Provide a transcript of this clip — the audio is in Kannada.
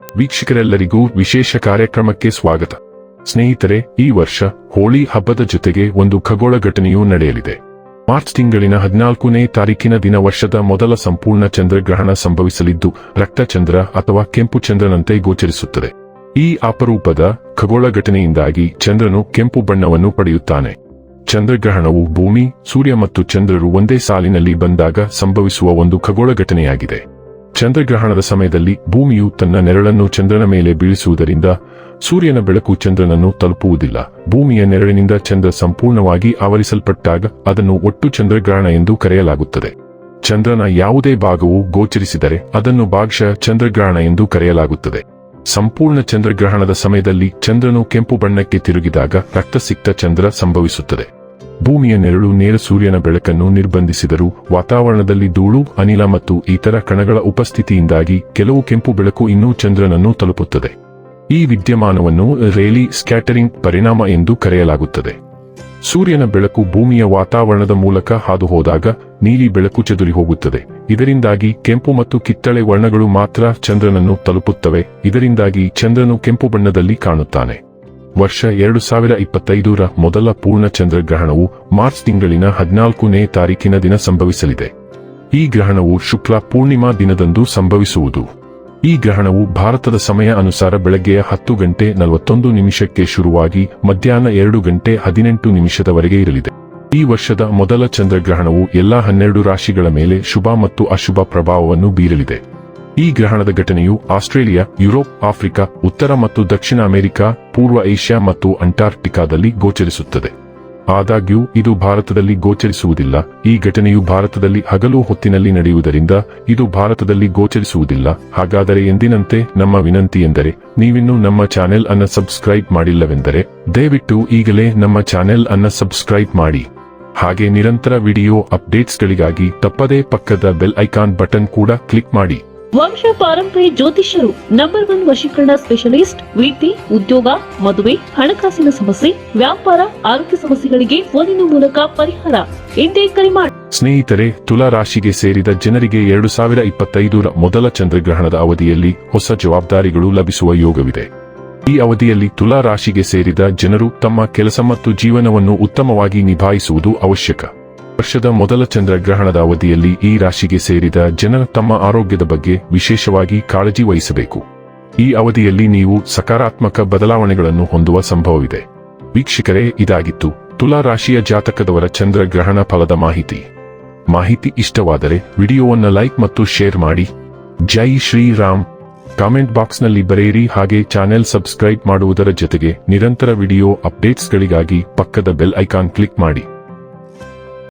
ವೀಕ್ಷಕರೆಲ್ಲರಿಗೂ ವಿಶೇಷ ಕಾರ್ಯಕ್ರಮಕ್ಕೆ ಸ್ವಾಗತ. ಸ್ನೇಹಿತರೆ, ಈ ವರ್ಷ ಹೋಳಿ ಹಬ್ಬದ ಜೊತೆಗೆ ಒಂದು ಖಗೋಳ ಘಟನೆಯೂ ನಡೆಯಲಿದೆ. ಮಾರ್ಚ್ ತಿಂಗಳಿನ 14ನೇ ತಾರೀಕಿನ ದಿನ ವರ್ಷದ ಮೊದಲ ಸಂಪೂರ್ಣ ಚಂದ್ರಗ್ರಹಣ ಸಂಭವಿಸಲಿದ್ದು, ರಕ್ತಚಂದ್ರ ಅಥವಾ ಕೆಂಪು ಚಂದ್ರನಂತೆ ಗೋಚರಿಸುತ್ತದೆ. ಈ ಅಪರೂಪದ ಖಗೋಳ ಘಟನೆಯಿಂದಾಗಿ ಚಂದ್ರನು ಕೆಂಪು ಬಣ್ಣವನ್ನು ಪಡೆಯುತ್ತಾನೆ. ಚಂದ್ರಗ್ರಹಣವು ಭೂಮಿ, ಸೂರ್ಯ ಮತ್ತು ಚಂದ್ರರು ಒಂದೇ ಸಾಲಿನಲ್ಲಿ ಬಂದಾಗ ಸಂಭವಿಸುವ ಒಂದು ಖಗೋಳ ಘಟನೆಯಾಗಿದೆ. ಚಂದ್ರಗ್ರಹಣದ ಸಮಯದಲ್ಲಿ ಭೂಮಿಯು ತನ್ನ ನೆರಳನ್ನು ಚಂದ್ರನ ಮೇಲೆ ಬೀಳಿಸುವುದರಿಂದ ಸೂರ್ಯನ ಬೆಳಕು ಚಂದ್ರನನ್ನು ತಲುಪುವುದಿಲ್ಲ. ಭೂಮಿಯ ನೆರಳಿನಿಂದ ಚಂದ್ರ ಸಂಪೂರ್ಣವಾಗಿ ಆವರಿಸಲ್ಪಟ್ಟಾಗ ಅದನ್ನು ಒಟ್ಟು ಚಂದ್ರಗ್ರಹಣ ಎಂದು ಕರೆಯಲಾಗುತ್ತದೆ. ಚಂದ್ರನ ಯಾವುದೇ ಭಾಗವು ಗೋಚರಿಸಿದರೆ ಅದನ್ನು ಭಾಗಶಃ ಚಂದ್ರಗ್ರಹಣ ಎಂದು ಕರೆಯಲಾಗುತ್ತದೆ. ಸಂಪೂರ್ಣ ಚಂದ್ರಗ್ರಹಣದ ಸಮಯದಲ್ಲಿ ಚಂದ್ರನು ಕೆಂಪು ಬಣ್ಣಕ್ಕೆ ತಿರುಗಿದಾಗ ರಕ್ತಸಿಕ್ತ ಚಂದ್ರ ಸಂಭವಿಸುತ್ತದೆ. ಭೂಮಿಯ ನೆರಳು ನೇರ ಸೂರ್ಯನ ಬೆಳಕನ್ನು ನಿರ್ಬಂಧಿಸಿದರೂ ವಾತಾವರಣದಲ್ಲಿ ಧೂಳು, ಅನಿಲ ಮತ್ತು ಇತರ ಕಣಗಳ ಉಪಸ್ಥಿತಿಯಿಂದಾಗಿ ಕೆಲವು ಕೆಂಪು ಬೆಳಕು ಇನ್ನೂ ಚಂದ್ರನನ್ನು ತಲುಪುತ್ತದೆ. ಈ ವಿದ್ಯಮಾನವನ್ನು ರೇಲಿ ಸ್ಕ್ಯಾಟರಿಂಗ್ ಪರಿಣಾಮ ಎಂದು ಕರೆಯಲಾಗುತ್ತದೆ. ಸೂರ್ಯನ ಬೆಳಕು ಭೂಮಿಯ ವಾತಾವರಣದ ಮೂಲಕ ಹಾದುಹೋದಾಗ ನೀಲಿ ಬೆಳಕು ಚದುರಿ ಹೋಗುತ್ತದೆ. ಇದರಿಂದಾಗಿ ಕೆಂಪು ಮತ್ತು ಕಿತ್ತಳೆ ವರ್ಣಗಳು ಮಾತ್ರ ಚಂದ್ರನನ್ನು ತಲುಪುತ್ತವೆ. ಇದರಿಂದಾಗಿ ಚಂದ್ರನು ಕೆಂಪು ಬಣ್ಣದಲ್ಲಿ ಕಾಣುತ್ತಾನೆ. ವರ್ಷ 2025ರ ಮೊದಲ ಪೂರ್ಣ ಚಂದ್ರಗ್ರಹಣವು ಮಾರ್ಚ್ ತಿಂಗಳಿನ 14ನೇ ತಾರೀಕಿನ ದಿನ ಸಂಭವಿಸಲಿದೆ. ಈ ಗ್ರಹಣವು ಶುಕ್ಲ ಪೂರ್ಣಿಮಾ ದಿನದಂದು ಸಂಭವಿಸುವುದು. ಈ ಗ್ರಹಣವು ಭಾರತದ ಸಮಯ ಅನುಸಾರ ಬೆಳಗ್ಗೆಯ 10:41 ಶುರುವಾಗಿ ಮಧ್ಯಾಹ್ನ 2:18 ಇರಲಿದೆ. ಈ ವರ್ಷದ ಮೊದಲ ಚಂದ್ರಗ್ರಹಣವು ಎಲ್ಲಾ 12 ರಾಶಿಗಳ ಮೇಲೆ ಶುಭ ಮತ್ತು ಅಶುಭ ಪ್ರಭಾವವನ್ನು ಬೀರಲಿದೆ. ಈ ಗ್ರಹಣದ ಘಟನೆಯು ಆಸ್ಟ್ರೇಲಿಯಾ, ಯುರೋಪ್, ಆಫ್ರಿಕಾ, ಉತ್ತರ ಮತ್ತು ದಕ್ಷಿಣ ಅಮೆರಿಕ, ಪೂರ್ವ ಏಷ್ಯಾ ಮತ್ತು ಅಂಟಾರ್ಕ್ಟಿಕಾದಲ್ಲಿ ಗೋಚರಿಸುತ್ತದೆ. ಆದಾಗ್ಯೂ ಇದು ಭಾರತದಲ್ಲಿ ಗೋಚರಿಸುವುದಿಲ್ಲ. ಈ ಘಟನೆಯು ಭಾರತದಲ್ಲಿ ಹಗಲು ಹೊತ್ತಿನಲ್ಲಿ ನಡೆಯುವುದರಿಂದ ಇದು ಭಾರತದಲ್ಲಿ ಗೋಚರಿಸುವುದಿಲ್ಲ. ಹಾಗಾದರೆ ಎಂದಿನಂತೆ ನಮ್ಮ ವಿನಂತಿ ಎಂದರೆ, ನೀವಿನ್ನೂ ನಮ್ಮ ಚಾನೆಲ್ ಅನ್ನು ಸಬ್ಸ್ಕ್ರೈಬ್ ಮಾಡಿಲ್ಲವೆಂದರೆ ದಯವಿಟ್ಟು ಈಗಲೇ ನಮ್ಮ ಚಾನೆಲ್ ಅನ್ನು ಸಬ್ಸ್ಕ್ರೈಬ್ ಮಾಡಿ. ಹಾಗೆ ನಿರಂತರ ವಿಡಿಯೋ ಅಪ್ಡೇಟ್ಸ್ಗಳಿಗಾಗಿ ತಪ್ಪದೇ ಪಕ್ಕದ ಬೆಲ್ ಐಕಾನ್ ಬಟನ್ ಕೂಡ ಕ್ಲಿಕ್ ಮಾಡಿ. ವಂಶ ಪಾರಂಪರ್ಯ ಜ್ಯೋತಿಷ್ಯರು ನಂಬರ್ 1 ವಶೀಕರಣ ಸ್ಪೆಷಲಿಸ್ಟ್. ವಿದ್ಯೆ, ಉದ್ಯೋಗ, ಮದುವೆ, ಹಣಕಾಸಿನ ಸಮಸ್ಯೆ, ವ್ಯಾಪಾರ, ಆರೋಗ್ಯ ಸಮಸ್ಯೆಗಳಿಗೆ ಫೋನಿನ ಮೂಲಕ ಪರಿಹಾರ. ಇಂದೇ ಕರೆ ಮಾಡಿ. ಸ್ನೇಹಿತರೆ, ತುಲಾ ರಾಶಿಗೆ ಸೇರಿದ ಜನರಿಗೆ 2025ರ ಮೊದಲ ಚಂದ್ರಗ್ರಹಣದ ಅವಧಿಯಲ್ಲಿ ಹೊಸ ಜವಾಬ್ದಾರಿಗಳು ಲಭಿಸುವ ಯೋಗವಿದೆ. ಈ ಅವಧಿಯಲ್ಲಿ ತುಲಾ ರಾಶಿಗೆ ಸೇರಿದ ಜನರು ತಮ್ಮ ಕೆಲಸ ಮತ್ತು ಜೀವನವನ್ನು ಉತ್ತಮವಾಗಿ ನಿಭಾಯಿಸುವುದು ಅವಶ್ಯಕ. ವರ್ಷದ ಮೊದಲ ಚಂದ್ರಗ್ರಹಣದ ಅವಧಿಯಲ್ಲಿ ಈ ರಾಶಿಗೆ ಸೇರಿದ ಜನರು ತಮ್ಮ ಆರೋಗ್ಯದ ಬಗ್ಗೆ ವಿಶೇಷವಾಗಿ ಕಾಳಜಿ ವಹಿಸಬೇಕು. ಈ ಅವಧಿಯಲ್ಲಿ ನೀವು ಸಕಾರಾತ್ಮಕ ಬದಲಾವಣೆಗಳನ್ನು ಹೊಂದುವ ಸಂಭವವಿದೆ. ವೀಕ್ಷಕರೇ, ಇದಾಗಿತ್ತು ತುಲಾ ರಾಶಿಯ ಜಾತಕದವರ ಚಂದ್ರಗ್ರಹಣ ಫಲದ ಮಾಹಿತಿ ಇಷ್ಟವಾದರೆ ವಿಡಿಯೋವನ್ನು ಲೈಕ್ ಮತ್ತು ಶೇರ್ ಮಾಡಿ. ಜೈ ಶ್ರೀರಾಮ್. ಕಾಮೆಂಟ್ ಬಾಕ್ಸ್ನಲ್ಲಿ ಬರೆಯಿರಿ. ಹಾಗೆ ಚಾನೆಲ್ ಸಬ್ಸ್ಕ್ರೈಬ್ ಮಾಡುವುದರ ಜೊತೆಗೆ ನಿರಂತರ ವಿಡಿಯೋ ಅಪ್ಡೇಟ್ಸ್ಗಳಿಗಾಗಿ ಪಕ್ಕದ ಬೆಲ್ ಐಕಾನ್ ಕ್ಲಿಕ್ ಮಾಡಿ.